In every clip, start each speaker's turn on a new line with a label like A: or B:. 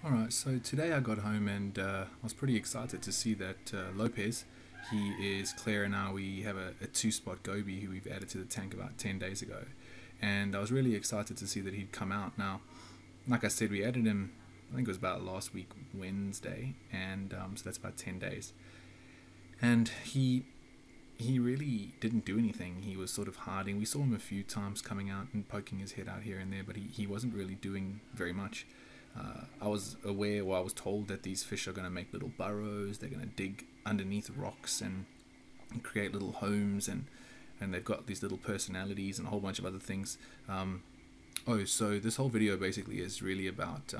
A: Alright, so today I got home and I was pretty excited to see that Lopez, he is clear now. We have a two-spot Goby who we've added to the tank about 10 days ago. And I was really excited to see that he'd come out. Now, like I said, we added him, I think it was about last week, Wednesday, and so that's about 10 days. And he really didn't do anything. He was sort of hiding. We saw him a few times coming out and poking his head out here and there, but he wasn't really doing very much. I was aware, or I was told, that these fish are going to make little burrows. They're going to dig underneath rocks and create little homes, and they've got these little personalities and a whole bunch of other things. So this whole video basically is really about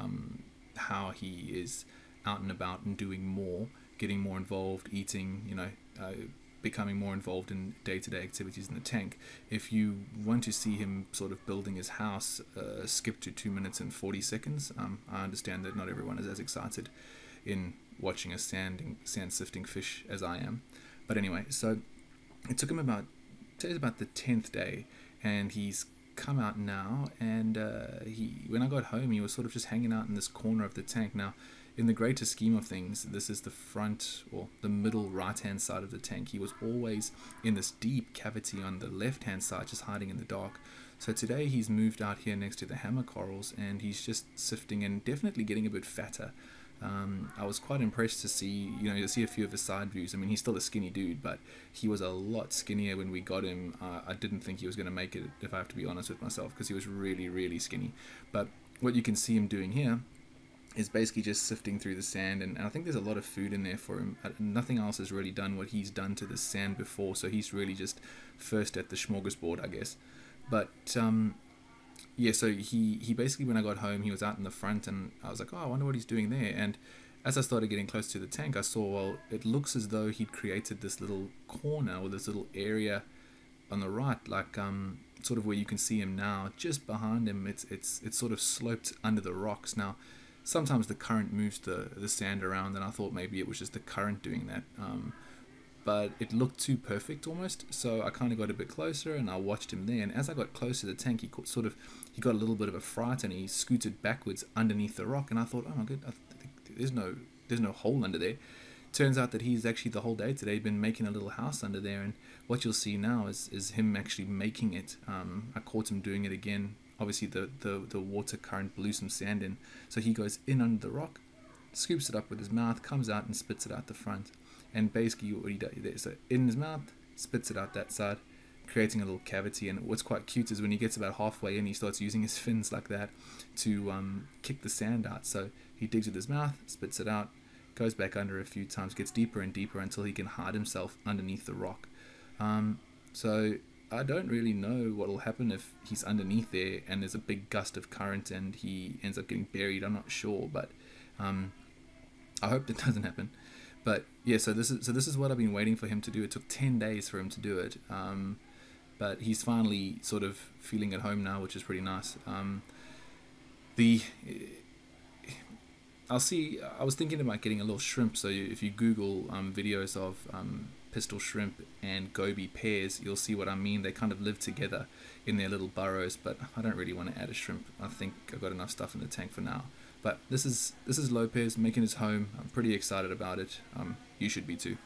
A: how he is out and about and doing more, getting more involved, eating, becoming more involved in day-to-day activities in the tank. If you want to see him sort of building his house, skip to 2 minutes and 40 seconds. I understand that not everyone is as excited in watching a sand sifting fish as I am. But anyway, so it took him about the 10th day, and he's come out now. And when I got home, he was sort of just hanging out in this corner of the tank. Now, in the greater scheme of things, this is the front or the middle right-hand side of the tank. He was always in this deep cavity on the left-hand side, just hiding in the dark. So today he's moved out here next to the hammer corals, and he's just sifting and definitely getting a bit fatter. I was quite impressed to see, you'll see a few of his side views. I mean, he's still a skinny dude, but he was a lot skinnier when we got him. I didn't think he was going to make it, if I have to be honest with myself, because he was really, really skinny. But what you can see him doing here is basically just sifting through the sand, and I think there's a lot of food in there for him. Nothing else has really done what he's done to the sand before, so he's really just first at the smorgasbord, I guess. But yeah, so he basically, when I got home, he was out in the front, and I was like, oh, I wonder what he's doing there. And as I started getting close to the tank, I saw, well, it looks as though he'd created this little corner, or this little area on the right, like sort of where you can see him now. Just behind him, it's sort of sloped under the rocks. Now, sometimes the current moves the sand around, and I thought maybe it was just the current doing that. But it looked too perfect almost, so I kind of got a bit closer and I watched him there. And as I got closer to the tank, he got a little bit of a fright, and he scooted backwards underneath the rock. And I thought, oh my god, there's no hole under there. Turns out that he's actually, the whole day today, been making a little house under there. And what you'll see now is him actually making it. I caught him doing it again. Obviously the water current blew some sand in, so he goes in under the rock, scoops it up with his mouth, comes out and spits it out the front. And basically what he does there, so in his mouth, spits it out that side, creating a little cavity. And what's quite cute is when he gets about halfway in, he starts using his fins like that to kick the sand out. So he digs with his mouth, spits it out, goes back under a few times, gets deeper and deeper until he can hide himself underneath the rock. So I don't really know what will happen if he's underneath there and there's a big gust of current and he ends up getting buried. I'm not sure, but I hope that doesn't happen. But yeah, so this is what I've been waiting for him to do. It took 10 days for him to do it, but he's finally sort of feeling at home now, which is pretty nice. I was thinking about getting a little shrimp. So if you Google videos of pistol shrimp and goby pairs, you'll see what I mean. They kind of live together in their little burrows, but I don't really want to add a shrimp. I think I've got enough stuff in the tank for now. But this is Lopez making his home. I'm pretty excited about it. You should be too.